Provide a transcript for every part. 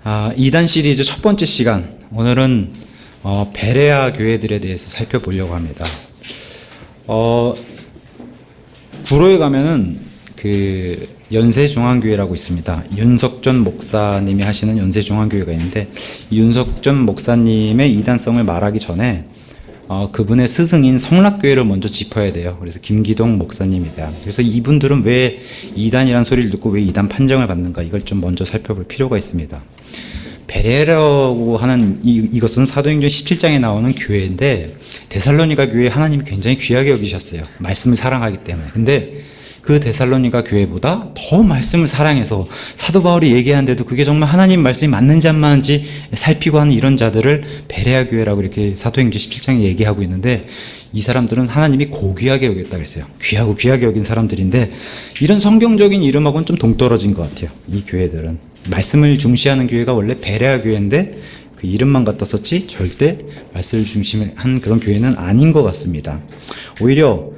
2단 시리즈 첫 번째 시간, 오늘은 베레아 교회들에 대해서 살펴보려고 합니다. 구로에 가면은 그 연세중앙교회라고 있습니다. 윤석전 목사님이 하시는 연세중앙교회가 있는데, 이 윤석전 목사님의 이단성을 말하기 전에 그분의 스승인 성락교회를 먼저 짚어야 돼요. 그래서 김기동 목사님이다. 그래서 이분들은 왜 이단이란 소리를 듣고 왜 이단 판정을 받는가, 이걸 좀 먼저 살펴볼 필요가 있습니다. 베레라고 하는 이것은 사도행전 17장에 나오는 교회인데, 데살로니가 교회 하나님이 굉장히 귀하게 여기셨어요. 말씀을 사랑하기 때문에. 근데 그 데살로니가 교회보다 더 말씀을 사랑해서 사도 바울이 얘기하는데도 그게 정말 하나님 말씀이 맞는지 안 맞는지 살피고 하는 이런 자들을 베레아 교회라고 이렇게 사도행전 17장에 얘기하고 있는데, 이 사람들은 하나님이 고귀하게 여겼다 그랬어요. 귀하고 귀하게 여긴 사람들인데, 이런 성경적인 이름하고는 좀 동떨어진 것 같아요. 이 교회들은 말씀을 중시하는 교회가 원래 베레아 교회인데, 그 이름만 갖다 썼지 절대 말씀을 중심한 그런 교회는 아닌 것 같습니다. 오히려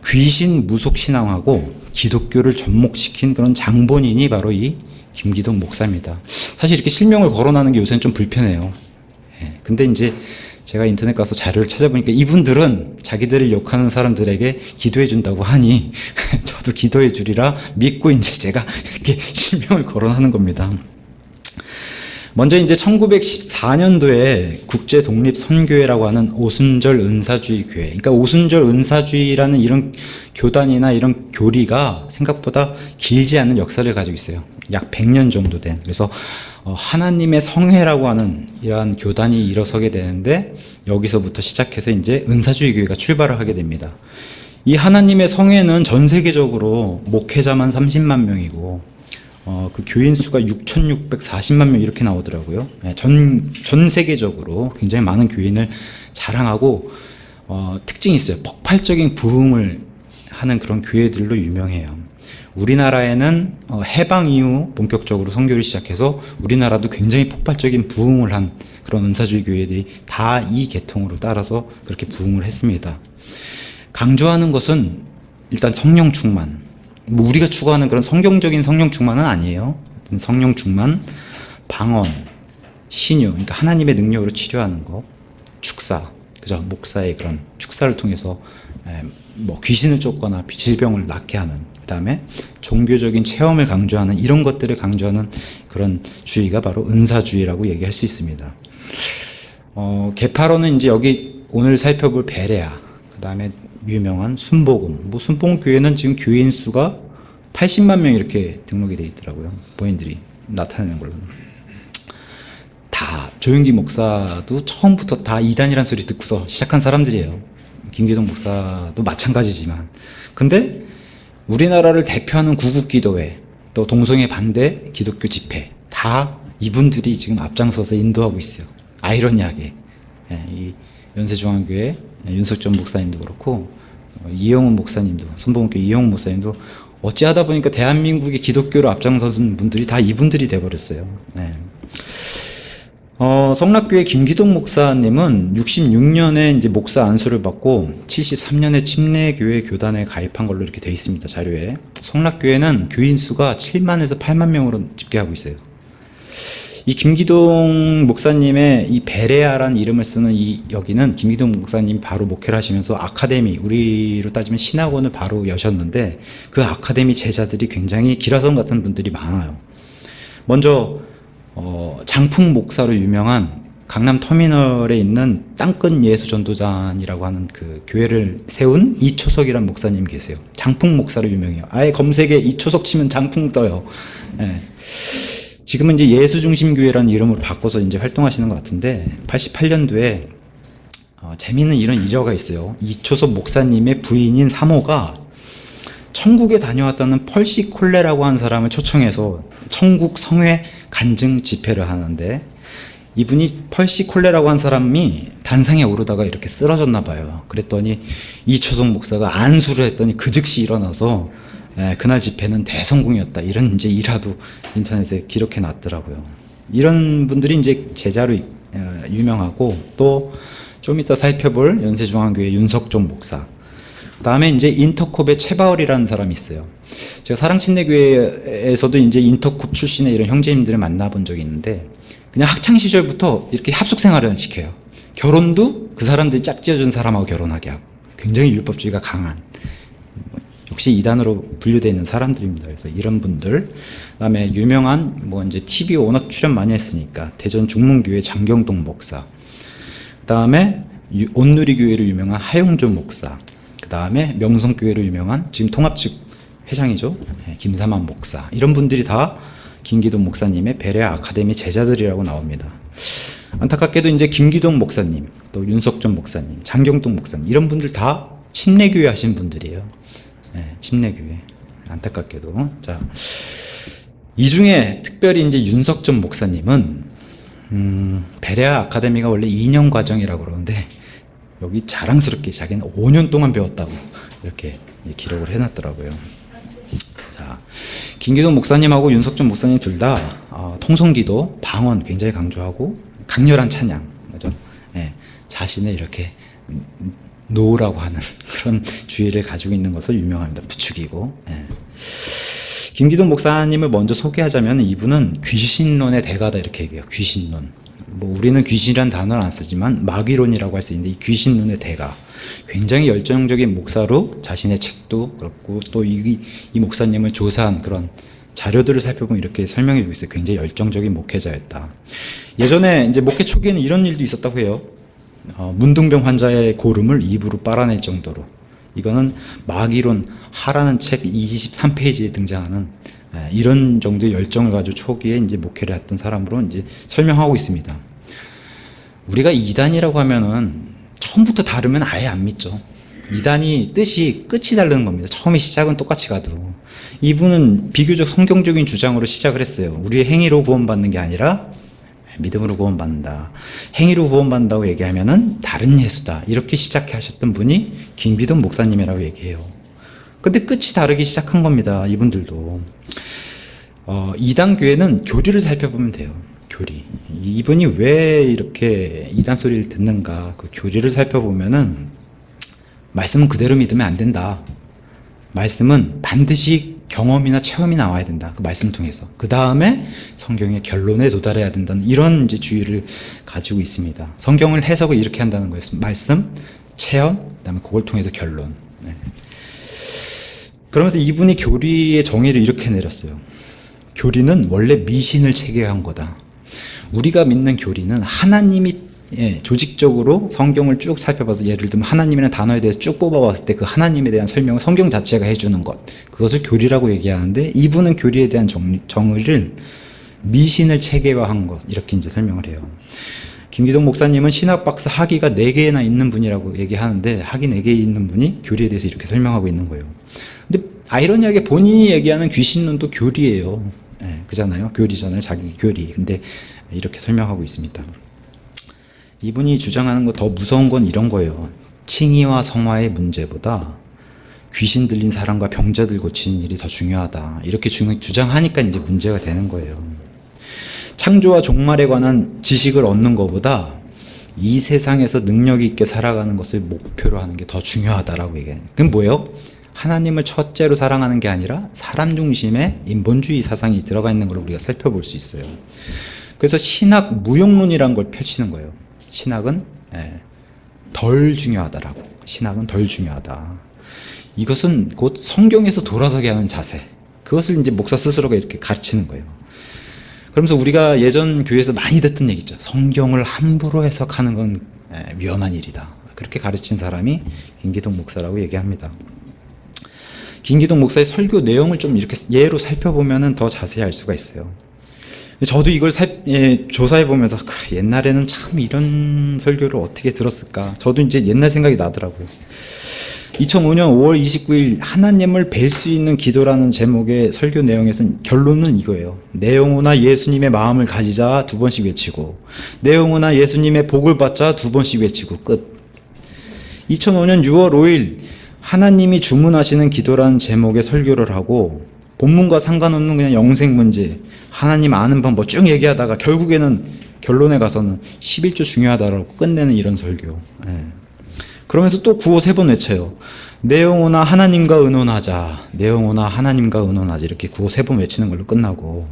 귀신 무속 신앙하고 기독교를 접목시킨 그런 장본인이 바로 이 김기동 목사입니다. 사실 이렇게 실명을 거론하는 게 요새는 좀 불편해요. 근데 이제 제가 인터넷 가서 자료를 찾아보니까 이분들은 자기들을 욕하는 사람들에게 기도해 준다고 하니 저도 기도해 주리라 믿고 이제 제가 이렇게 실명을 거론하는 겁니다. 먼저 이제 1914년도에 국제독립선교회라고 하는 오순절 은사주의 교회, 그러니까 오순절 은사주의라는 이런 교단이나 이런 교리가 생각보다 길지 않은 역사를 가지고 있어요. 약 100년 정도 된. 그래서 하나님의 성회라고 하는 이러한 교단이 일어서게 되는데, 여기서부터 시작해서 이제 은사주의 교회가 출발을 하게 됩니다. 이 하나님의 성회는 전 세계적으로 목회자만 30만 명이고 그 교인 수가 6,640만 명 이렇게 나오더라고요. 전 세계적으로 굉장히 많은 교인을 자랑하고 특징이 있어요. 폭발적인 부흥을 하는 그런 교회들로 유명해요. 우리나라에는 해방 이후 본격적으로 선교를 시작해서 우리나라도 굉장히 폭발적인 부흥을 한 그런 은사주의 교회들이 다 이 계통으로 따라서 그렇게 부흥을 했습니다. 강조하는 것은 일단 성령 충만, 우리가 추구하는 그런 성경적인 성령 충만은 아니에요. 성령 충만, 방언, 신유, 그러니까 하나님의 능력으로 치료하는 것, 축사, 그죠? 목사의 그런 축사를 통해서 뭐 귀신을 쫓거나 질병을 낫게 하는, 그 다음에 종교적인 체험을 강조하는 이런 것들을 강조하는 그런 주의가 바로 은사주의라고 얘기할 수 있습니다. 개파로는 이제 여기 오늘 살펴볼 베레아, 그 다음에 유명한 순복음, 순복음 교회는 지금 교인 수가 80만 명 이렇게 등록이 돼 있더라고요. 본인들이 나타내는 걸로는. 다 조용기 목사도 처음부터 다 이단이란 소리 듣고서 시작한 사람들이에요. 김기동 목사도 마찬가지지만. 근데 우리나라를 대표하는 구국기도회, 또 동성애 반대 기독교 집회, 다 이분들이 지금 앞장서서 인도하고 있어요. 아이러니하게. 이 연세중앙교회 윤석전 목사님도 그렇고, 이영훈 목사님도, 순복음교회 이영훈 목사님도 어찌하다 보니까 대한민국의 기독교로 앞장서는 분들이 다 이분들이 돼버렸어요. 성락교회 김기동 목사님은 66년에 이제 목사 안수를 받고 73년에 침례교회 교단에 가입한 걸로 이렇게 돼 있습니다. 자료에. 성락교회는 교인 수가 7만에서 8만 명으로 집계하고 있어요. 이 김기동 목사님의 이 베레아라는 이름을 쓰는 여기는 김기동 목사님이 바로 목회를 하시면서 아카데미, 우리로 따지면 신학원을 바로 여셨는데, 그 아카데미 제자들이 굉장히 기라성 같은 분들이 많아요. 먼저 장풍 목사로 유명한 강남 터미널에 있는 땅끝 예수전도단이라고 하는 그 교회를 세운 이초석이라는 목사님 계세요. 장풍 목사로 유명해요. 아예 검색에 이초석 치면 장풍 떠요. 지금은 이제 예수중심교회라는 이름으로 바꿔서 이제 활동하시는 것 같은데, 88년도에 재미있는 이런 일화가 있어요. 이초섭 목사님의 부인인 사모가 천국에 다녀왔다는 펄시 콜레라고 하는 사람을 초청해서 천국 성회 간증 집회를 하는데, 이분이 펄시 콜레라고 한 사람이 단상에 오르다가 이렇게 쓰러졌나 봐요. 그랬더니 이초섭 목사가 안수를 했더니 그 즉시 일어나서 그날 집회는 대성공이었다, 이런 이제 일화도 인터넷에 기록해 놨더라고요. 이런 분들이 이제 제자로 유명하고, 또 좀 이따 살펴볼 연세중앙교회 윤석종 목사, 그다음에 이제 인터콥의 최바울이라는 사람이 있어요. 제가 사랑침례교회에서도 이제 인터콥 출신의 이런 형제님들을 만나본 적이 있는데, 그냥 학창 시절부터 이렇게 합숙 생활을 시켜요. 결혼도 그 사람들이 짝지어준 사람하고 결혼하게 하고, 굉장히 율법주의가 강한, 역시 이단으로 분류되어 있는 사람들입니다. 그래서 이런 분들, 그다음에 유명한 뭐 이제 TV 워낙 출연 많이 했으니까 대전 중문교회 장경동 목사, 그다음에 온누리교회로 유명한 하용준 목사, 그다음에 명성교회로 유명한 지금 통합측 회장이죠, 김삼환 목사, 이런 분들이 다 김기동 목사님의 베레아 아카데미 제자들이라고 나옵니다. 안타깝게도 이제 김기동 목사님, 또 윤석전 목사님, 장경동 목사님, 이런 분들 다 침례교회 하신 분들이에요. 침례교회. 안타깝게도. 자, 이 중에 특별히 이제 윤석전 목사님은 베레아 아카데미가 원래 2년 과정이라고 그러는데, 여기 자랑스럽게 자기는 5년 동안 배웠다고 이렇게 기록을 해놨더라고요. 자, 김기동 목사님하고 윤석전 목사님 둘 다 통성기도, 방언 굉장히 강조하고 강렬한 찬양, 그죠? 자신을 이렇게 노라고 하는 그런 주의를 가지고 있는 것을 유명합니다. 부추기고. 김기동 목사님을 먼저 소개하자면, 이분은 귀신론의 대가다 이렇게 얘기해요. 귀신론. 뭐 우리는 귀신이라는 단어를 안 쓰지만 마귀론이라고 할 수 있는데, 이 귀신론의 대가, 굉장히 열정적인 목사로 자신의 책도 그렇고 또 이 목사님을 조사한 그런 자료들을 살펴보면 이렇게 설명해 주고 있어요. 굉장히 열정적인 목회자였다. 예전에 이제 목회 초기에는 이런 일도 있었다고 해요. 문둥병 환자의 고름을 입으로 빨아낼 정도로. 이거는 마귀론 하라는 책 23페이지에 등장하는 이런 정도의 열정을 가지고 초기에 이제 목회를 했던 사람으로 이제 설명하고 있습니다. 우리가 이단이라고 하면은 처음부터 다르면 아예 안 믿죠. 이단이 뜻이 끝이 다르는 겁니다. 처음에 시작은 똑같이 가도. 이분은 비교적 성경적인 주장으로 시작을 했어요. 우리의 행위로 구원받는 게 아니라 믿음으로 구원받는다. 행위로 구원받는다고 얘기하면은 다른 예수다. 이렇게 시작하셨던 분이 김기동 목사님이라고 얘기해요. 근데 끝이 다르게 시작한 겁니다. 이분들도. 이단 교회는 교리를 살펴보면 돼요. 교리. 이분이 왜 이렇게 이단 소리를 듣는가. 그 교리를 살펴보면은, 말씀은 그대로 믿으면 안 된다. 말씀은 반드시 경험이나 체험이 나와야 된다. 그 말씀 통해서. 그 다음에 성경의 결론에 도달해야 된다는 이런 이제 주의를 가지고 있습니다. 성경을 해석을 이렇게 한다는 거예요. 말씀, 체험, 그 다음에 그걸 통해서 결론. 그러면서 이분이 교리의 정의를 이렇게 내렸어요. 교리는 원래 미신을 체계한 거다. 우리가 믿는 교리는 하나님이 조직적으로 성경을 쭉 살펴봐서, 예를 들면 하나님이라는 단어에 대해서 쭉 뽑아봤을 때 그 하나님에 대한 설명을 성경 자체가 해주는 것, 그것을 교리라고 얘기하는데, 이분은 교리에 대한 정의를 미신을 체계화한 것, 이렇게 이제 설명을 해요. 김기동 목사님은 신학 박사 학위가 4개나 있는 분이라고 얘기하는데, 학위 4개 있는 분이 교리에 대해서 이렇게 설명하고 있는 거예요. 근데 아이러니하게 본인이 얘기하는 귀신론도 교리예요. 그잖아요. 교리잖아요. 자기 교리. 근데 이렇게 설명하고 있습니다. 이분이 주장하는 거 더 무서운 건 이런 거예요. 칭의와 성화의 문제보다 귀신 들린 사람과 병자들 고치는 일이 더 중요하다. 이렇게 주장하니까 이제 문제가 되는 거예요. 창조와 종말에 관한 지식을 얻는 것보다 이 세상에서 능력 있게 살아가는 것을 목표로 하는 게 더 중요하다라고 얘기해요. 그럼 뭐예요? 하나님을 첫째로 사랑하는 게 아니라 사람 중심의 인본주의 사상이 들어가 있는 걸 우리가 살펴볼 수 있어요. 그래서 신학 무용론이라는 걸 펼치는 거예요. 신학은 덜 중요하다라고. 신학은 덜 중요하다. 이것은 곧 성경에서 돌아서게 하는 자세. 그것을 이제 목사 스스로가 이렇게 가르치는 거예요. 그러면서 우리가 예전 교회에서 많이 듣던 얘기죠. 성경을 함부로 해석하는 건 위험한 일이다. 그렇게 가르친 사람이 김기동 목사라고 얘기합니다. 김기동 목사의 설교 내용을 좀 이렇게 예로 살펴보면 더 자세히 알 수가 있어요. 저도 이걸 조사해보면서 옛날에는 참 이런 설교를 어떻게 들었을까. 저도 이제 옛날 생각이 나더라고요. 2005년 5월 29일 하나님을 뵐 수 있는 기도라는 제목의 설교 내용에서는 결론은 이거예요. 내 영혼아 예수님의 마음을 가지자 2번씩 외치고, 내 영혼아 예수님의 복을 받자 2번씩 외치고 끝. 2005년 6월 5일 하나님이 주문하시는 기도라는 제목의 설교를 하고, 본문과 상관없는 그냥 영생 문제, 하나님 아는 방법 쭉 얘기하다가 결국에는 결론에 가서는 11조 중요하다라고 끝내는 이런 설교. 그러면서 또 구호 3번 외쳐요. 내 영혼아 하나님과 의논하자. 내 영혼아 하나님과 의논하자. 이렇게 구호 3번 외치는 걸로 끝나고,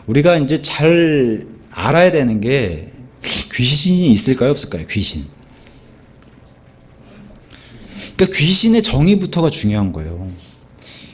우리가 이제 잘 알아야 되는 게 귀신이 있을까요, 없을까요? 귀신. 그러니까 귀신의 정의부터가 중요한 거예요.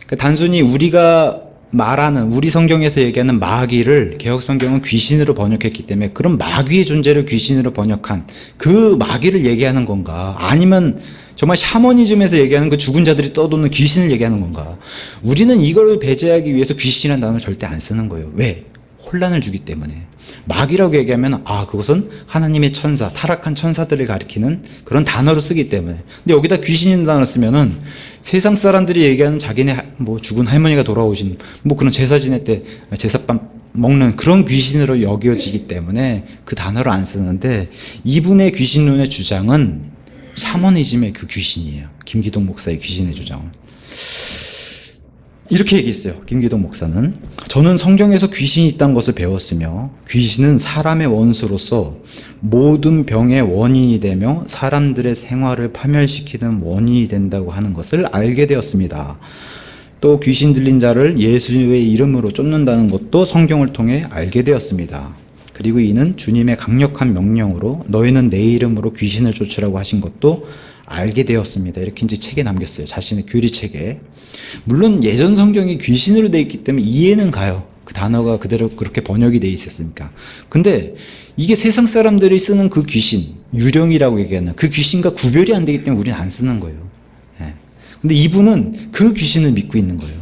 그러니까 단순히 우리가 말하는, 우리 성경에서 얘기하는 마귀를 개혁 성경은 귀신으로 번역했기 때문에 그런 마귀의 존재를 귀신으로 번역한 그 마귀를 얘기하는 건가? 아니면 정말 샤머니즘에서 얘기하는 그 죽은 자들이 떠도는 귀신을 얘기하는 건가? 우리는 이걸 배제하기 위해서 귀신이라는 단어를 절대 안 쓰는 거예요. 왜? 혼란을 주기 때문에. 마귀라고 얘기하면 그것은 하나님의 천사, 타락한 천사들을 가리키는 그런 단어로 쓰기 때문에. 근데 여기다 귀신이라는 단어를 쓰면은 세상 사람들이 얘기하는 자기네 뭐 죽은 할머니가 돌아오신 뭐 그런 제사 지낼 때 제사밥 먹는 그런 귀신으로 여겨지기 때문에 그 단어를 안 쓰는데, 이분의 귀신론의 주장은 샤머니즘의 그 귀신이에요. 김기동 목사의 귀신의 주장은. 이렇게 얘기했어요. 김기동 목사는, 저는 성경에서 귀신이 있다는 것을 배웠으며 귀신은 사람의 원수로서 모든 병의 원인이 되며 사람들의 생활을 파멸시키는 원인이 된다고 하는 것을 알게 되었습니다. 또 귀신 들린 자를 예수의 이름으로 쫓는다는 것도 성경을 통해 알게 되었습니다. 그리고 이는 주님의 강력한 명령으로 너희는 내 이름으로 귀신을 쫓으라고 하신 것도 알게 되었습니다. 이렇게 이제 책에 남겼어요. 자신의 교리책에. 물론 예전 성경이 귀신으로 되어 있기 때문에 이해는 가요. 그 단어가 그대로 그렇게 번역이 되어 있었으니까. 근데 이게 세상 사람들이 쓰는 그 귀신, 유령이라고 얘기하는 그 귀신과 구별이 안 되기 때문에 우리는 안 쓰는 거예요. 근데 이분은 그 귀신을 믿고 있는 거예요.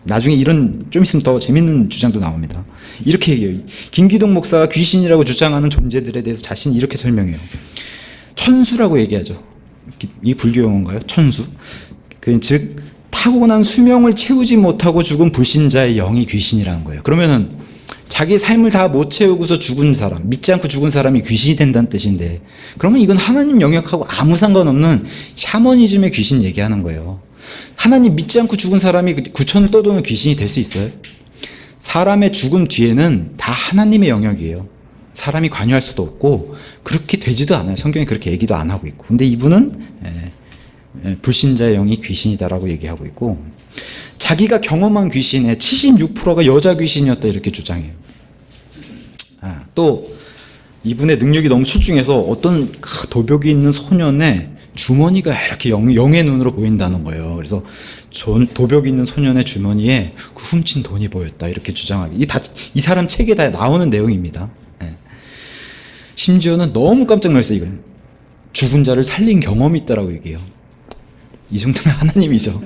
나중에 이런 좀 있으면 더 재밌는 주장도 나옵니다. 이렇게 얘기해요. 김기동 목사가 귀신이라고 주장하는 존재들에 대해서 자신이 이렇게 설명해요. 천수라고 얘기하죠. 이 불교 용어인가요? 천수. 즉 타고난 수명을 채우지 못하고 죽은 불신자의 영이 귀신이라는 거예요. 그러면은 자기 삶을 다 못 채우고서 죽은 사람, 믿지 않고 죽은 사람이 귀신이 된다는 뜻인데, 그러면 이건 하나님 영역하고 아무 상관없는 샤머니즘의 귀신 얘기하는 거예요. 하나님 믿지 않고 죽은 사람이 구천을 떠도는 귀신이 될 수 있어요? 사람의 죽음 뒤에는 다 하나님의 영역이에요. 사람이 관여할 수도 없고 그렇게 되지도 않아요. 성경이 그렇게 얘기도 안 하고 있고. 근데 이분은 불신자의 영이 귀신이다라고 얘기하고 있고, 자기가 경험한 귀신의 76%가 여자 귀신이었다 이렇게 주장해요. 또 이분의 능력이 너무 출중해서 어떤 도벽이 있는 소년의 주머니가 이렇게 영의 눈으로 보인다는 거예요. 그래서 도벽이 있는 소년의 주머니에 그 훔친 돈이 보였다 이렇게 주장하기. 이 사람 책에 다 나오는 내용입니다. 심지어는 너무 깜짝 놀랐어요. 이건 죽은 자를 살린 경험이 있다라고 얘기해요. 이 정도면 하나님이죠.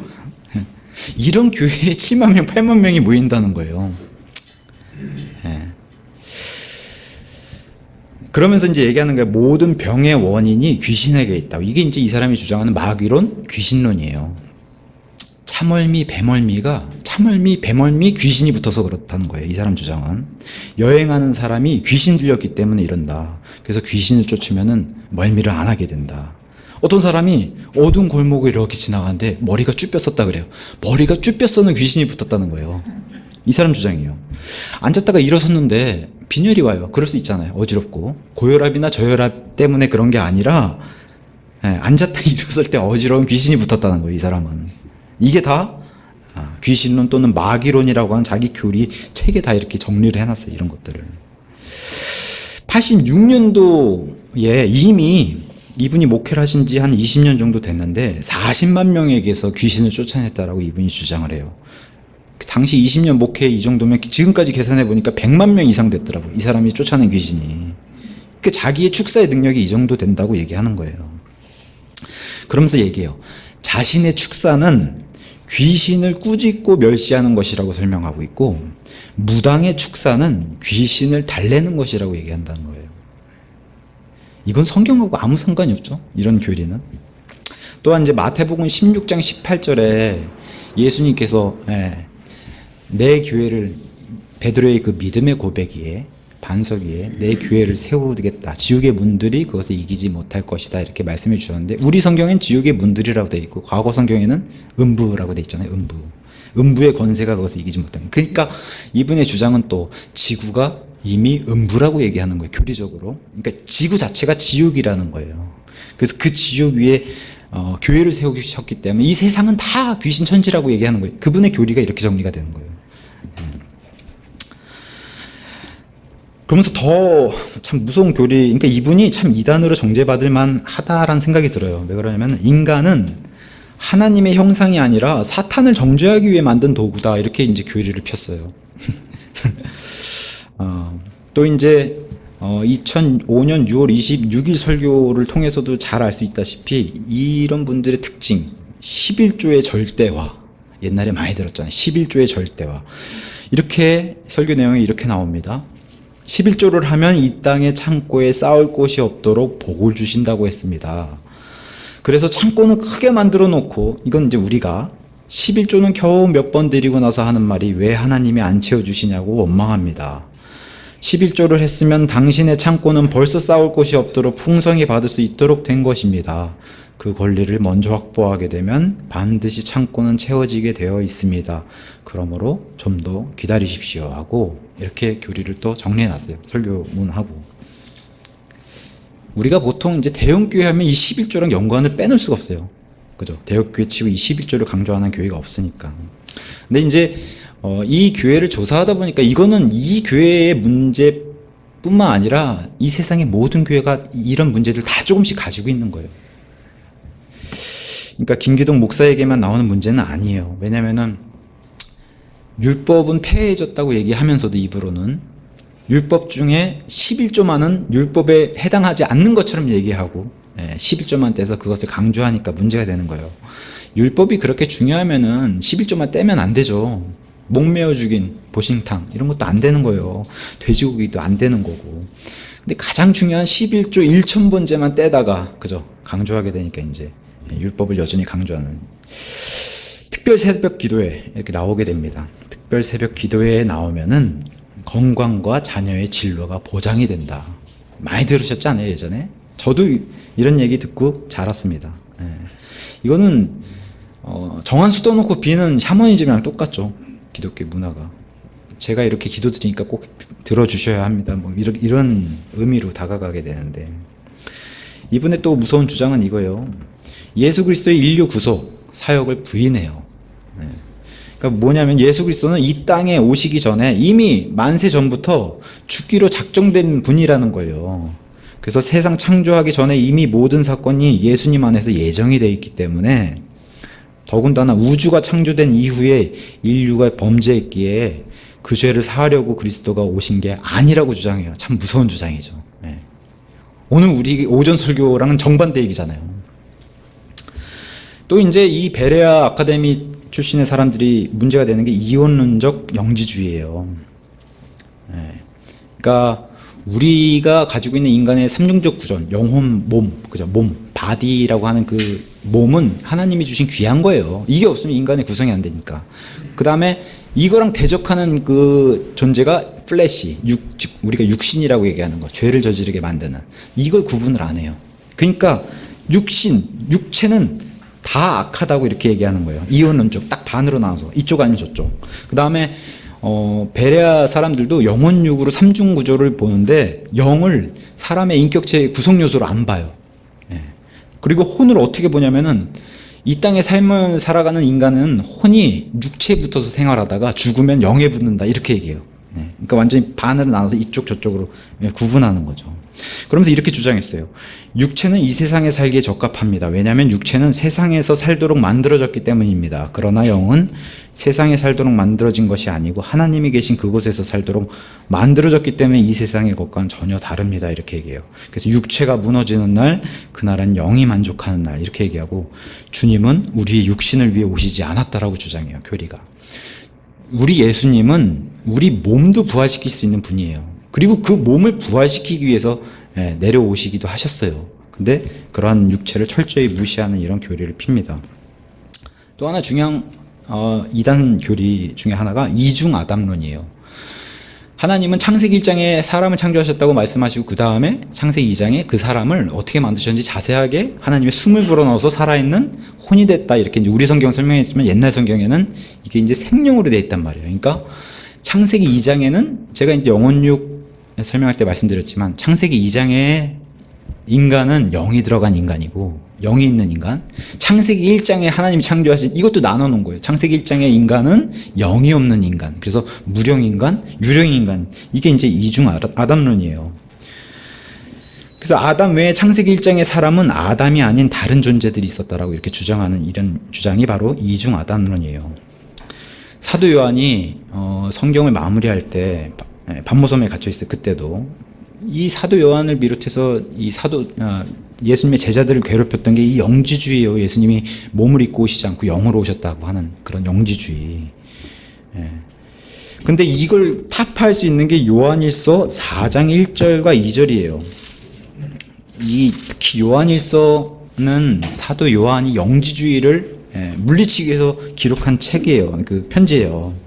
이런 교회에 7만 명, 8만 명이 모인다는 거예요. 그러면서 이제 얘기하는 거예요. 모든 병의 원인이 귀신에게 있다. 이게 이제 이 사람이 주장하는 마귀론, 귀신론이에요. 참멀미, 배멀미, 귀신이 붙어서 그렇다는 거예요. 이 사람 주장은. 여행하는 사람이 귀신 들렸기 때문에 이런다. 그래서 귀신을 쫓으면은 멀미를 안 하게 된다. 어떤 사람이 어두운 골목을 이렇게 지나가는데 머리가 쭈뼛었다 그래요. 머리가 쭈뼛서는 귀신이 붙었다는 거예요. 이 사람 주장이에요. 앉았다가 일어섰는데 빈혈이 와요. 그럴 수 있잖아요. 어지럽고. 고혈압이나 저혈압 때문에 그런 게 아니라 앉았다 일어설 때 어지러운 귀신이 붙었다는 거예요. 이 사람은. 이게 다 귀신론 또는 마귀론이라고 하는 자기 교리 책에 다 이렇게 정리를 해놨어요. 이런 것들을. 86년도에 이미 이분이 목회를 하신 지 한 20년 정도 됐는데 40만 명에게서 귀신을 쫓아냈다라고 이분이 주장을 해요. 당시 20년 목회 이 정도면 지금까지 계산해 보니까 100만 명 이상 됐더라고요. 이 사람이 쫓아낸 귀신이. 그러니까 자기의 축사의 능력이 이 정도 된다고 얘기하는 거예요. 그러면서 얘기해요. 자신의 축사는 귀신을 꾸짖고 멸시하는 것이라고 설명하고 있고, 무당의 축사는 귀신을 달래는 것이라고 얘기한다는 거예요. 이건 성경하고 아무 상관이 없죠. 이런 교리는. 또한 이제 마태복음 16장 18절에 예수님께서 내 교회를, 베드로의 그 믿음의 고백 위에, 반석 위에 내 교회를 세우겠다. 지옥의 문들이 그것을 이기지 못할 것이다. 이렇게 말씀해 주셨는데, 우리 성경엔 지옥의 문들이라고 되어 있고 과거 성경에는 음부라고 되어 있잖아요. 음부의 권세가 그것을 이기지 못한다. 그러니까 이분의 주장은 또 지구가 이미 음부라고 얘기하는 거예요. 교리적으로. 그러니까 지구 자체가 지옥이라는 거예요. 그래서 그 지옥 위에 교회를 세우셨기 때문에 이 세상은 다 귀신 천지라고 얘기하는 거예요. 그분의 교리가 이렇게 정리가 되는 거예요. 그러면서 더 참 무서운 교리, 그러니까 이분이 참 이단으로 정죄받을 만하다라는 생각이 들어요. 왜 그러냐면 인간은 하나님의 형상이 아니라 사탄을 정죄하기 위해 만든 도구다, 이렇게 이제 교리를 폈어요. 또 이제 2005년 6월 26일 설교를 통해서도 잘 알 수 있다시피 이런 분들의 특징, 11조의 절대화, 옛날에 많이 들었잖아요. 11조의 절대화. 이렇게 설교 내용이 이렇게 나옵니다. 11조를 하면 이 땅의 창고에 쌓을 곳이 없도록 복을 주신다고 했습니다. 그래서 창고는 크게 만들어 놓고, 이건 이제 우리가 11조는 겨우 몇 번 드리고 나서 하는 말이 왜 하나님이 안 채워주시냐고 원망합니다. 11조를 했으면 당신의 창고는 벌써 쌓을 곳이 없도록 풍성히 받을 수 있도록 된 것입니다. 그 권리를 먼저 확보하게 되면 반드시 창고는 채워지게 되어 있습니다. 그러므로 좀 더 기다리십시오 하고 이렇게 교리를 또 정리해 놨어요. 설교문하고. 우리가 보통 이제 대형교회 하면 이 11조랑 연관을 빼놓을 수가 없어요. 그죠? 대형교회 치고 이 11조를 강조하는 교회가 없으니까. 근데 이제 이 교회를 조사하다 보니까 이거는 이 교회의 문제뿐만 아니라 이 세상의 모든 교회가 이런 문제들 다 조금씩 가지고 있는 거예요. 그러니까 김기동 목사에게만 나오는 문제는 아니에요. 왜냐면은 율법은 폐해졌다고 얘기하면서도 입으로는 율법 중에 11조만은 율법에 해당하지 않는 것처럼 얘기하고 11조만 떼서 그것을 강조하니까 문제가 되는 거예요. 율법이 그렇게 중요하면은 11조만 떼면 안 되죠. 목매어 죽인 보신탕 이런 것도 안 되는 거예요. 돼지고기도 안 되는 거고. 근데 가장 중요한 11조 1,000번째만 떼다가 그죠? 강조하게 되니까 이제 율법을 여전히 강조하는 특별 새벽 기도회 이렇게 나오게 됩니다. 특별 새벽 기도회에 나오면은 건강과 자녀의 진로가 보장이 된다. 많이 들으셨잖아요, 예전에. 저도 이런 얘기 듣고 자랐습니다. 이거는 정한 수 떠놓고 비는 샤머니즘이랑 똑같죠. 기독교 문화가. 제가 이렇게 기도 드리니까 꼭 들어주셔야 합니다. 뭐 이런 의미로 다가가게 되는데, 이분의 또 무서운 주장은 이거예요. 예수 그리스도의 인류 구속 사역을 부인해요. 그러니까 뭐냐면 예수 그리스도는 이 땅에 오시기 전에 이미 만세 전부터 죽기로 작정된 분이라는 거예요. 그래서 세상 창조하기 전에 이미 모든 사건이 예수님 안에서 예정이 되어 있기 때문에, 더군다나 우주가 창조된 이후에 인류가 범죄했기에 그 죄를 사하려고 그리스도가 오신 게 아니라고 주장해요. 참 무서운 주장이죠. 오늘 우리 오전 설교랑은 정반대 얘기잖아요. 또 이제 이 베레아 아카데미 출신의 사람들이 문제가 되는 게 이원론적 영지주의예요. 그러니까 우리가 가지고 있는 인간의 삼중적 구전, 영혼, 몸, 그죠? 몸, 바디라고 하는 그 몸은 하나님이 주신 귀한 거예요. 이게 없으면 인간의 구성이 안 되니까. 그 다음에 이거랑 대적하는 그 존재가 플래시, 우리가 육신이라고 얘기하는 거, 죄를 저지르게 만드는, 이걸 구분을 안 해요. 그러니까 육체는 다 악하다고 이렇게 얘기하는 거예요. 이원론적 딱 반으로 나눠서 이쪽 아니면 저쪽. 그 다음에 베레아 사람들도 영혼육으로 삼중 구조를 보는데 영을 사람의 인격체의 구성 요소로 안 봐요. 그리고 혼을 어떻게 보냐면은 이 땅의 삶을 살아가는 인간은 혼이 육체에 붙어서 생활하다가 죽으면 영에 붙는다 이렇게 얘기해요. 그러니까 완전히 반으로 나눠서 이쪽 저쪽으로 구분하는 거죠. 그러면서 이렇게 주장했어요. 육체는 이 세상에 살기에 적합합니다. 왜냐하면 육체는 세상에서 살도록 만들어졌기 때문입니다. 그러나 영은 세상에 살도록 만들어진 것이 아니고 하나님이 계신 그곳에서 살도록 만들어졌기 때문에 이 세상의 것과는 전혀 다릅니다. 이렇게 얘기해요. 그래서 육체가 무너지는 날, 그날은 영이 만족하는 날 이렇게 얘기하고, 주님은 우리의 육신을 위해 오시지 않았다라고 주장해요. 교리가. 우리 예수님은 우리 몸도 부활시킬 수 있는 분이에요. 그리고 그 몸을 부활시키기 위해서 내려오시기도 하셨어요. 근데 그러한 육체를 철저히 무시하는 이런 교리를 핍니다. 또 하나 중요한 이단 교리 중에 하나가 이중 아담론이에요. 하나님은 창세기 1장에 사람을 창조하셨다고 말씀하시고 그 다음에 창세기 2장에 그 사람을 어떻게 만드셨는지 자세하게 하나님의 숨을 불어넣어서 살아있는 혼이 됐다 이렇게 이제 우리 성경 설명했지만, 옛날 성경에는 이게 이제 생명으로 되어 있단 말이에요. 그러니까 창세기 2장에는 제가 이제 영혼육 설명할 때 말씀드렸지만, 창세기 2장에 인간은 영이 들어간 인간이고 영이 있는 인간. 창세기 1장에 하나님이 창조하신 이것도 나눠놓은 거예요. 창세기 1장의 인간은 영이 없는 인간. 그래서 무령인간, 유령인간. 이게 이제 이중 아담론이에요. 그래서 아담 외에 창세기 1장의 사람은 아담이 아닌 다른 존재들이 있었다라고 이렇게 주장하는 이런 주장이 바로 이중 아담론이에요. 사도 요한이 성경을 마무리할 때 반모섬에 갇혀 있어요. 그때도 이 사도 요한을 비롯해서 이 예수님의 제자들을 괴롭혔던 게 이 영지주의예요. 예수님이 몸을 입고 오시지 않고 영으로 오셨다고 하는 그런 영지주의. 근데 이걸 타파할 수 있는 게 요한일서 4장 1절과 2절이에요. 특히 요한일서는 사도 요한이 영지주의를 물리치기 위해서 기록한 책이에요. 그 편지예요.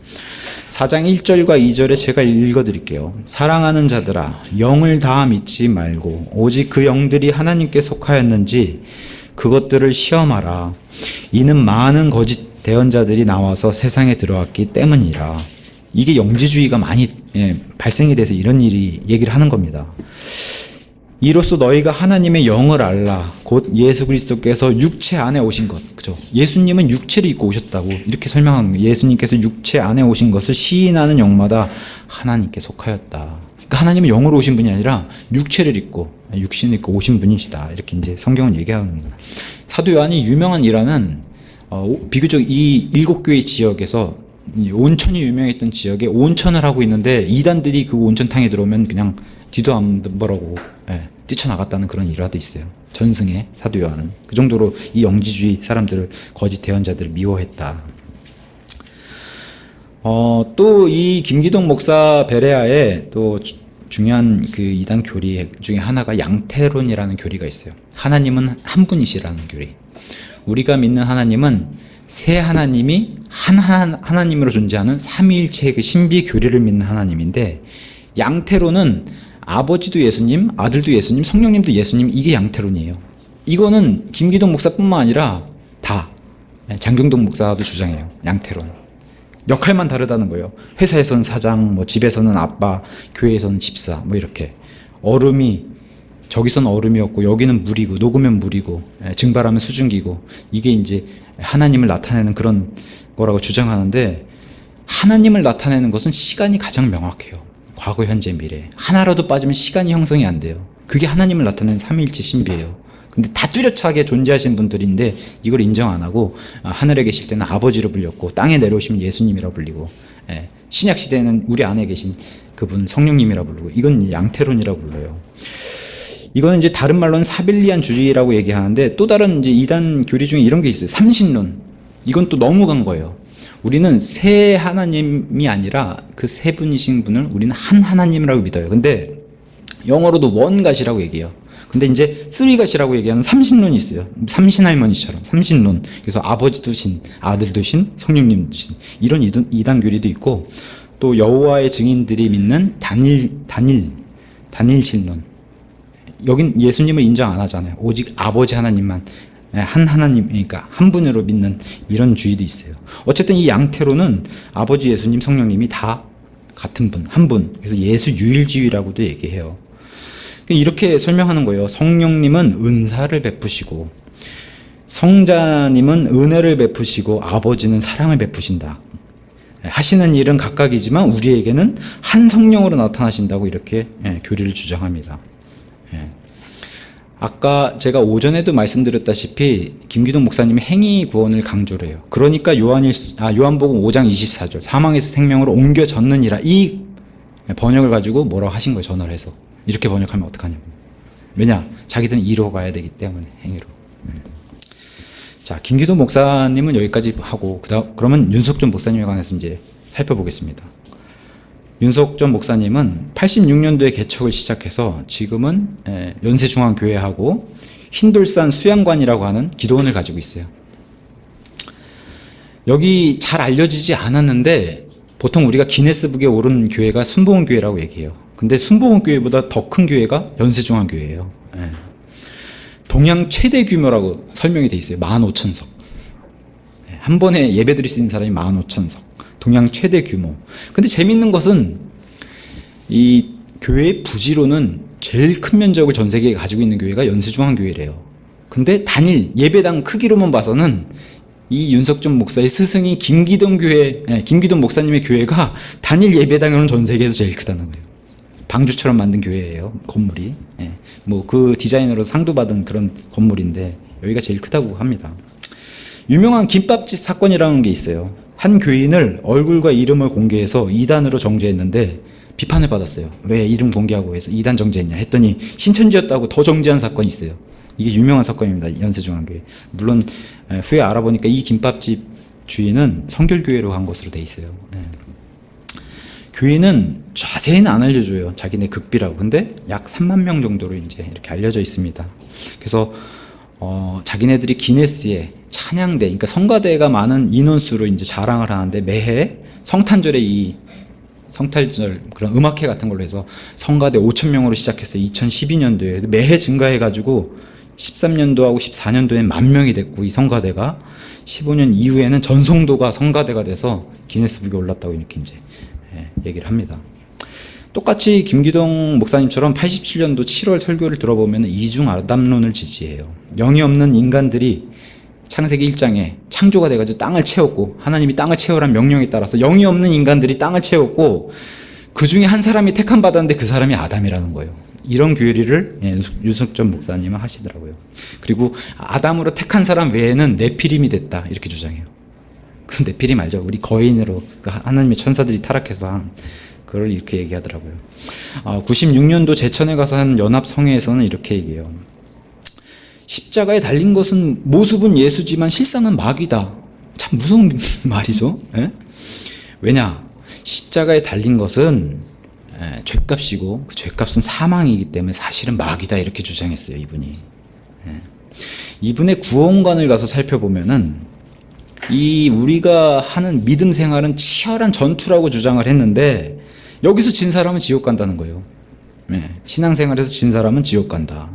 4장 1절과 2절에 제가 읽어드릴게요. 사랑하는 자들아, 영을 다 믿지 말고 오직 그 영들이 하나님께 속하였는지 그것들을 시험하라. 이는 많은 거짓 대언자들이 나와서 세상에 들어왔기 때문이라. 이게 영지주의가 많이 발생이 돼서 이런 얘기를 하는 겁니다. 이로써 너희가 하나님의 영을 알라. 곧 예수 그리스도께서 육체 안에 오신 것. 그죠? 예수님은 육체를 입고 오셨다고 이렇게 설명하는 거예요. 예수님께서 육체 안에 오신 것을 시인하는 영마다 하나님께 속하였다. 그러니까 하나님은 영으로 오신 분이 아니라 육체를 입고 육신을 입고 오신 분이시다. 이렇게 이제 성경은 얘기하는 거예요. 사도 요한이 유명한 일화는 비교적 이 7교회 지역에서 온천이 유명했던 지역에 온천을 하고 있는데 이단들이 그 온천탕에 들어오면 그냥 뒤도 안 보라고 뛰쳐나갔다는 그런 일화도 있어요. 전승에 사도 요한은 그 정도로 이 영지주의 사람들을 거짓 대언자들을 미워했다. 또 이 김기동 목사 베레아에 또 중요한 그 이단 교리 중에 하나가 양태론이라는 교리가 있어요. 하나님은 한 분이시라는 교리. 우리가 믿는 하나님은 세 하나님이 한 하나님으로 존재하는 삼위일체의 그 신비 교리를 믿는 하나님인데, 양태론은 아버지도 예수님, 아들도 예수님, 성령님도 예수님, 이게 양태론이에요. 이거는 김기동 목사뿐만 아니라 다 장경동 목사도 주장해요. 양태론. 역할만 다르다는 거예요. 회사에서는 사장, 뭐 집에서는 아빠, 교회에서는 집사, 뭐 이렇게. 얼음이 저기서는 얼음이었고 여기는 물이고, 녹으면 물이고, 증발하면 수증기고, 이게 이제 하나님을 나타내는 그런 거라고 주장하는데, 하나님을 나타내는 것은 시간이 가장 명확해요. 과거, 현재, 미래. 하나라도 빠지면 시간이 형성이 안 돼요. 그게 하나님을 나타내는 삼위일체 신비예요. 근데 다 뚜렷하게 존재하신 분들인데 이걸 인정 안 하고, 하늘에 계실 때는 아버지로 불렸고 땅에 내려오시면 예수님이라고 불리고, 신약 시대에는 우리 안에 계신 그분 성령님이라고 부르고, 이건 양태론이라고 불러요. 이거는 이제 다른 말로는 사빌리안 주의라고 얘기하는데, 또 다른 이제 이단 교리 중에 이런 게 있어요. 삼신론. 이건 또 너무 간 거예요. 우리는 세 하나님이 아니라 그 세 분이신 분을 우리는 한 하나님이라고 믿어요. 근데 영어로도 원갓이라고 얘기해요. 근데 이제 쓰리갓이라고 얘기하는 삼신론이 있어요. 삼신할머니처럼 삼신론. 그래서 아버지도 신, 아들도 신, 성령님도 신. 이런 이단 교리도 있고, 또 여호와의 증인들이 믿는 단일신론. 여긴 예수님을 인정 안 하잖아요. 오직 아버지 하나님만, 한 하나님, 그러니까 한 분으로 믿는 이런 주의도 있어요. 어쨌든 이 양태로는 아버지, 예수님, 성령님이 다 같은 분, 한 분. 그래서 예수 유일주의라고도 얘기해요. 이렇게 설명하는 거예요. 성령님은 은사를 베푸시고, 성자님은 은혜를 베푸시고, 아버지는 사랑을 베푸신다. 하시는 일은 각각이지만 우리에게는 한 성령으로 나타나신다고 이렇게 교리를 주장합니다. 아까 제가 오전에도 말씀드렸다시피 김기동 목사님이 행위 구원을 강조를 해요. 그러니까 요한복음 5장 24절 사망에서 생명으로 옮겨졌느니라, 이 번역을 가지고 뭐라고 하신 거예요. 전화를 해서 이렇게 번역하면 어떡하냐고. 왜냐? 자기들은 이로 가야 되기 때문에, 행위로. 자, 김기동 목사님은 여기까지 하고, 그러면 윤석전 목사님에 관해서 이제 살펴보겠습니다. 윤석전 목사님은 86년도에 개척을 시작해서 지금은 연세중앙교회하고 흰돌산 수양관이라고 하는 기도원을 가지고 있어요. 여기 잘 알려지지 않았는데 보통 우리가 기네스북에 오른 교회가 순복음교회라고 얘기해요. 근데 순복음교회보다 더 큰 교회가 연세중앙교회예요. 동양 최대 규모라고 설명이 돼 있어요. 15,000석. 한 번에 예배 드릴 수 있는 사람이 15,000석. 동양 최대 규모. 근데 재밌는 것은 이 교회의 부지로는 제일 큰 면적을 전 세계에 가지고 있는 교회가 연세중앙교회래요. 근데 단일 예배당 크기로만 봐서는 이 윤석전 목사의 스승이 김기동 목사님의 교회가 단일 예배당으로는 전 세계에서 제일 크다는 거예요. 방주처럼 만든 교회예요, 건물이. 뭐 그 디자이너로 상도 받은 그런 건물인데 여기가 제일 크다고 합니다. 유명한 김밥집 사건이라는 게 있어요. 한 교인을 얼굴과 이름을 공개해서 이단으로 정죄했는데 비판을 받았어요. 왜 이름 공개하고 해서 이단 정죄했냐 했더니 신천지였다고 더 정죄한 사건이 있어요. 이게 유명한 사건입니다. 연세중앙교회. 물론 후에 알아보니까 이 김밥집 주인은 성결교회로 간 것으로 돼 있어요. 교인은 자세히는 안 알려줘요. 자기네 극비라고. 근데 약 3만 명 정도로 이제 이렇게 알려져 있습니다. 그래서 자기네들이 기네스에 찬양대, 그러니까 성가대가 많은 인원수로 이제 자랑을 하는데 매해 성탄절에 이 성탄절 그런 음악회 같은 걸로 해서 성가대 5,000명으로 시작했어요. 2012년도에 매해 증가해가지고 13년도하고 14년도에 10,000명이 됐고 이 성가대가 15년 이후에는 전성도가 성가대가 돼서 기네스북에 올랐다고 이렇게 이제 얘기를 합니다. 똑같이 김기동 목사님처럼 87년도 7월 설교를 들어보면 이중 아담론을 지지해요. 영이 없는 인간들이 창세기 1장에 창조가 돼가지고 땅을 채웠고 하나님이 땅을 채우란 명령에 따라서 영이 없는 인간들이 땅을 채웠고 그 중에 한 사람이 택함 받았는데 그 사람이 아담이라는 거예요. 이런 교리를 윤석전 목사님은 하시더라고요. 그리고 아담으로 택한 사람 외에는 네피림이 됐다 이렇게 주장해요. 그 네피림 알죠? 우리 거인으로 하나님의 천사들이 타락해서 한 그걸 이렇게 얘기하더라고요. 96년도 제천에 가서 한 연합성회에서는 이렇게 얘기해요. 십자가에 달린 것은 모습은 예수지만 실상은 마귀다. 참 무서운 말이죠. 왜냐? 십자가에 달린 것은 죄값이고 그 죄값은 사망이기 때문에 사실은 마귀다 이렇게 주장했어요. 이분이. 이분의 구원관을 가서 살펴보면은 이 우리가 하는 믿음 생활은 치열한 전투라고 주장을 했는데 여기서 진 사람은 지옥 간다는 거예요. 신앙생활에서 진 사람은 지옥 간다.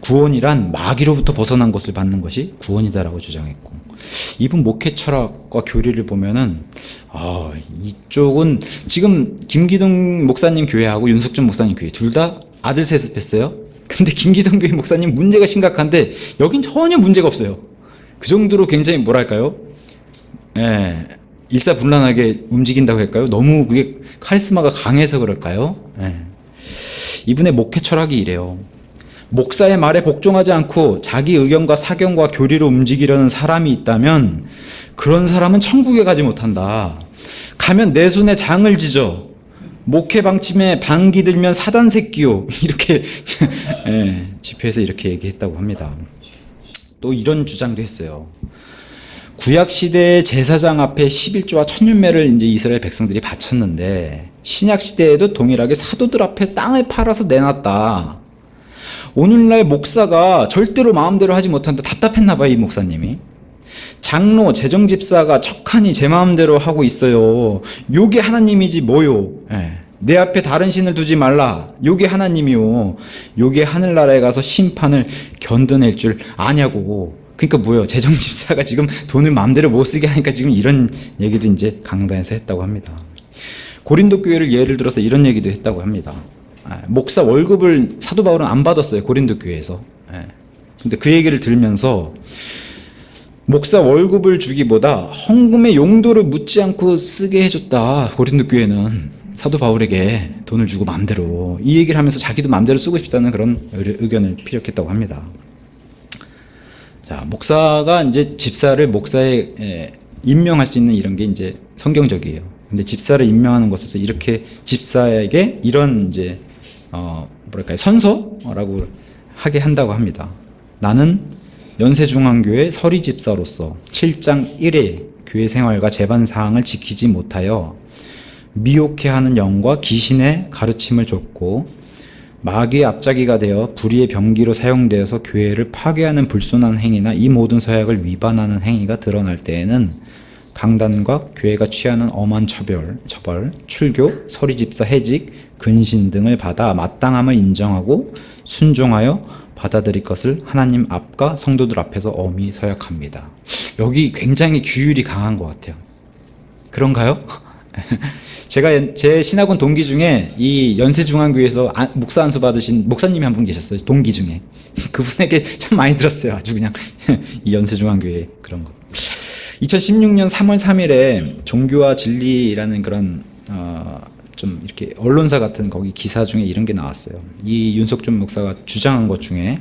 구원이란 마귀로부터 벗어난 것을 받는 것이 구원이다라고 주장했고 이분 목회 철학과 교리를 보면은 이쪽은 지금 김기동 목사님 교회하고 윤석전 목사님 교회 둘 다 아들 세습했어요. 근데 김기동 교회 목사님 문제가 심각한데 여긴 전혀 문제가 없어요. 그 정도로 굉장히 뭐랄까요? 일사불란하게 움직인다고 할까요? 너무 그게 카리스마가 강해서 그럴까요? 이분의 목회 철학이 이래요. 목사의 말에 복종하지 않고 자기 의견과 사견과 교리로 움직이려는 사람이 있다면 그런 사람은 천국에 가지 못한다. 가면 내 손에 장을 지져 목회 방침에 반기 들면 사단 새끼요 이렇게 집회에서 이렇게 얘기했다고 합니다. 또 이런 주장도 했어요. 구약 시대의 제사장 앞에 11조와 천윤매를 이제 이스라엘 백성들이 바쳤는데 신약 시대에도 동일하게 사도들 앞에 땅을 팔아서 내놨다. 오늘날 목사가 절대로 마음대로 하지 못한다. 답답했나 봐요, 이 목사님이. 장로, 재정집사가 척하니 제 마음대로 하고 있어요. 요게 하나님이지 뭐요. 내 앞에 다른 신을 두지 말라. 요게 하나님이요. 요게 하늘나라에 가서 심판을 견뎌낼 줄 아냐고. 그러니까 뭐예요? 재정집사가 지금 돈을 마음대로 못 쓰게 하니까 지금 이런 얘기도 이제 강단에서 했다고 합니다. 고린도 교회를 예를 들어서 이런 얘기도 했다고 합니다. 목사 월급을 사도 바울은 안 받았어요. 고린도 교회에서. 근데 그 얘기를 들으면서 목사 월급을 주기보다 헌금의 용도를 묻지 않고 쓰게 해줬다. 고린도 교회는 사도 바울에게 돈을 주고 마음대로 이 얘기를 하면서 자기도 마음대로 쓰고 싶다는 그런 의견을 피력했다고 합니다. 자, 목사가 이제 집사를 목사에 임명할 수 있는 이런 게 이제 성경적이에요. 근데 집사를 임명하는 것에서 이렇게 집사에게 이런 이제 뭐랄까요, 선서라고 하게 한다고 합니다. 나는 연세중앙교회 서리집사로서 7장 1회 교회 생활과 재반 사항을 지키지 못하여 미혹해하는 영과 귀신의 가르침을 줬고 마귀의 앞잡이가 되어 불의의 병기로 사용되어서 교회를 파괴하는 불순한 행위나 이 모든 서약을 위반하는 행위가 드러날 때에는 강단과 교회가 취하는 엄한 처벌, 출교, 서리집사 해직, 근신 등을 받아 마땅함을 인정하고 순종하여 받아들일 것을 하나님 앞과 성도들 앞에서 엄히 서약합니다. 여기 굉장히 규율이 강한 것 같아요. 그런가요? 제가 제 신학원 동기 중에 이 연세중앙교회에서 목사 안수 받으신 목사님이 한 분 계셨어요. 동기 중에. 그분에게 참 많이 들었어요. 아주 그냥 이 연세중앙교회 그런 거. 2016년 3월 3일에 종교와 진리라는 그런 좀 이렇게 언론사 같은 거기 기사 중에 이런 게 나왔어요. 이 윤석준 목사가 주장한 것 중에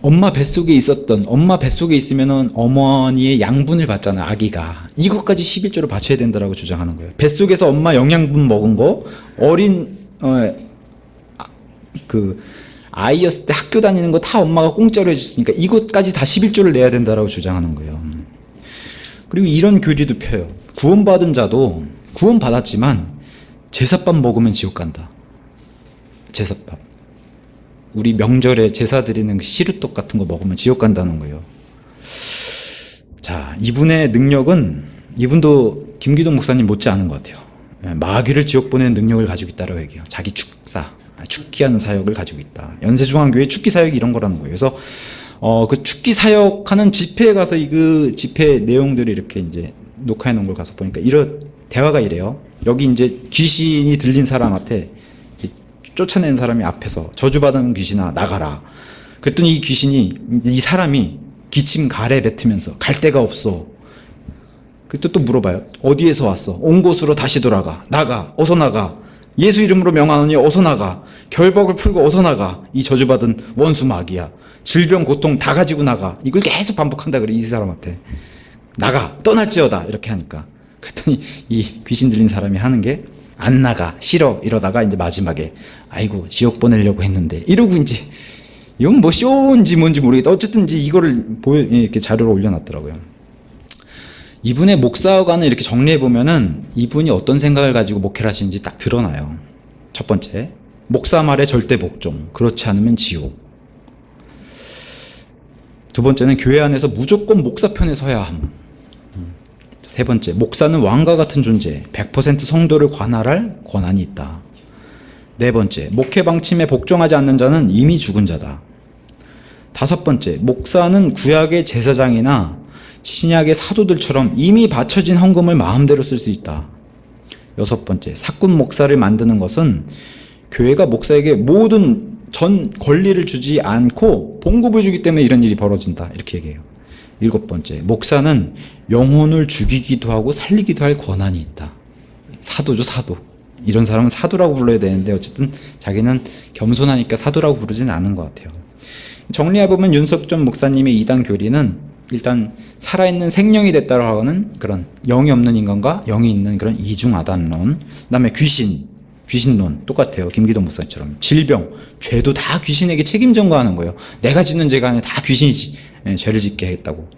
엄마 뱃속에 있으면은 어머니의 양분을 받잖아, 아기가. 이것까지 11조를 바쳐야 된다라고 주장하는 거예요. 뱃속에서 엄마 영양분 먹은 거, 아이였을 때 학교 다니는 거 다 엄마가 공짜로 해줬으니까 이것까지 다 11조를 내야 된다라고 주장하는 거예요. 그리고 이런 교리도 펴요. 구원받은 자도 구원받았지만 제사밥 먹으면 지옥 간다. 제사밥. 우리 명절에 제사 드리는 시루떡 같은 거 먹으면 지옥 간다는 거예요. 자, 이분의 능력은 이분도 김기동 목사님 못지 않은 것 같아요. 마귀를 지옥 보내는 능력을 가지고 있다라고 얘기해요. 자기 축기하는 사역을 가지고 있다. 연세중앙교회 축기 사역이 이런 거라는 거예요. 그래서 그 축기 사역하는 집회에 가서 그 집회 내용들을 이렇게 이제 녹화해 놓은 걸 가서 보니까 이런 대화가 이래요. 여기 이제 귀신이 들린 사람한테 쫓아낸 사람이 앞에서 저주받은 귀신아 나가라. 그랬더니 이 귀신이 이 사람이 기침 가래 뱉으면서 갈 데가 없어. 그때 또 물어봐요. 어디에서 왔어? 온 곳으로 다시 돌아가. 나가. 어서 나가. 예수 이름으로 명하노니 어서 나가. 결박을 풀고 어서 나가. 이 저주받은 원수 마귀야. 질병 고통 다 가지고 나가. 이걸 계속 반복한다 그래 이 사람한테. 나가. 떠날지어다. 이렇게 하니까. 그랬더니 이 귀신 들린 사람이 하는 게 안 나가. 싫어. 이러다가 이제 마지막에 아이고 지옥 보내려고 했는데 이러고 이제 이건 뭐 쇼인지 뭔지 모르겠다. 어쨌든 이제 이거를 이렇게 자료로 올려놨더라고요. 이분의 목사관을 이렇게 정리해 보면은 이분이 어떤 생각을 가지고 목회를 하시는지 딱 드러나요. 첫 번째, 목사 말에 절대 복종. 그렇지 않으면 지옥. 두 번째는 교회 안에서 무조건 목사 편에 서야 함. 세 번째, 목사는 왕과 같은 존재. 100% 성도를 관할할 권한이 있다. 네 번째, 목회 방침에 복종하지 않는 자는 이미 죽은 자다. 다섯 번째, 목사는 구약의 제사장이나 신약의 사도들처럼 이미 바쳐진 헌금을 마음대로 쓸 수 있다. 여섯 번째, 사꾼 목사를 만드는 것은 교회가 목사에게 모든 전 권리를 주지 않고 봉급을 주기 때문에 이런 일이 벌어진다. 이렇게 얘기해요. 일곱 번째, 목사는 영혼을 죽이기도 하고 살리기도 할 권한이 있다. 사도죠, 사도. 이런 사람은 사도라고 불러야 되는데 어쨌든 자기는 겸손하니까 사도라고 부르지는 않은 것 같아요. 정리해보면 윤석준 목사님의 이단 교리는 일단 살아있는 생명이 됐다고 하는 그런 영이 없는 인간과 영이 있는 그런 이중아단론, 그 다음에 귀신론 똑같아요. 김기동 목사님처럼. 질병, 죄도 다 귀신에게 책임 전가하는 거예요. 내가 짓는 죄가 아니라 다 귀신이 죄를 짓게 했다고.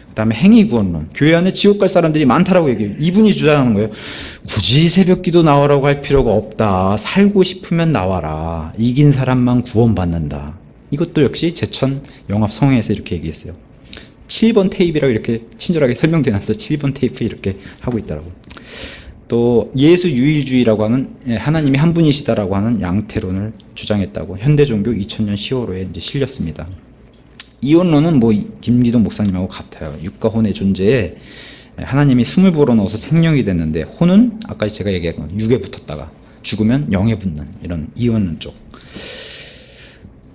그 다음에 행위구원론, 교회 안에 지옥 갈 사람들이 많다라고 얘기해요. 이분이 주장하는 거예요. 굳이 새벽기도 나오라고 할 필요가 없다. 살고 싶으면 나와라. 이긴 사람만 구원받는다. 이것도 역시 제천 영합 성회에서 이렇게 얘기했어요. 7번 테이프라고 이렇게 친절하게 설명돼 놨어요. 7번 테이프 이렇게 하고 있더라고요. 또 예수 유일주의라고 하는 하나님이 한 분이시다라고 하는 양태론을 주장했다고 현대종교 2000년 10월호에 이제 실렸습니다. 이원론은 뭐 김기동 목사님하고 같아요. 육과 혼의 존재에 하나님이 숨을 불어넣어서 생명이 됐는데 혼은 아까 제가 얘기한 건 육에 붙었다가 죽으면 영에 붙는 이런 이원론 쪽.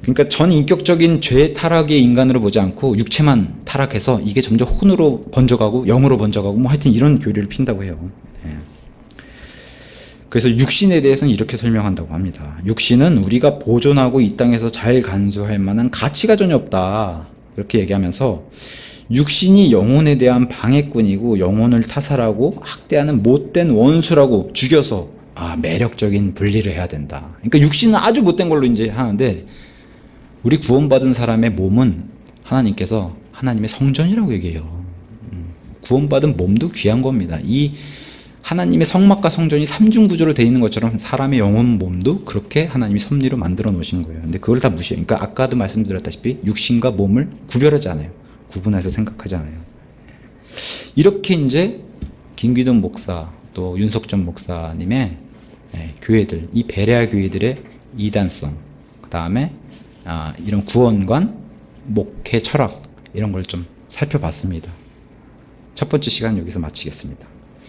그러니까 전 인격적인 죄 타락의 인간으로 보지 않고 육체만 타락해서 이게 점점 혼으로 번져가고 영으로 번져가고 뭐 하여튼 이런 교리를 핀다고 해요. 그래서 육신에 대해서는 이렇게 설명한다고 합니다. 육신은 우리가 보존하고 이 땅에서 잘 간수할 만한 가치가 전혀 없다. 그렇게 얘기하면서 육신이 영혼에 대한 방해꾼이고 영혼을 타살하고 학대하는 못된 원수라고 죽여서 매력적인 분리를 해야 된다. 그러니까 육신은 아주 못된 걸로 이제 하는데 우리 구원받은 사람의 몸은 하나님께서 하나님의 성전이라고 얘기해요. 구원받은 몸도 귀한 겁니다. 이 하나님의 성막과 성전이 삼중 구조로 되어 있는 것처럼 사람의 영혼 몸도 그렇게 하나님이 섭리로 만들어 놓으신 거예요. 근데 그걸 다 무시해요. 그러니까 아까도 말씀드렸다시피 육신과 몸을 구별하지 않아요. 구분해서 생각하지 않아요. 이렇게 이제 김기동 목사 또 윤석준 목사님의 교회들, 이 베레아 교회들의 이단성, 그 다음에 이런 구원관, 목회 철학 이런 걸 좀 살펴봤습니다. 첫 번째 시간 여기서 마치겠습니다.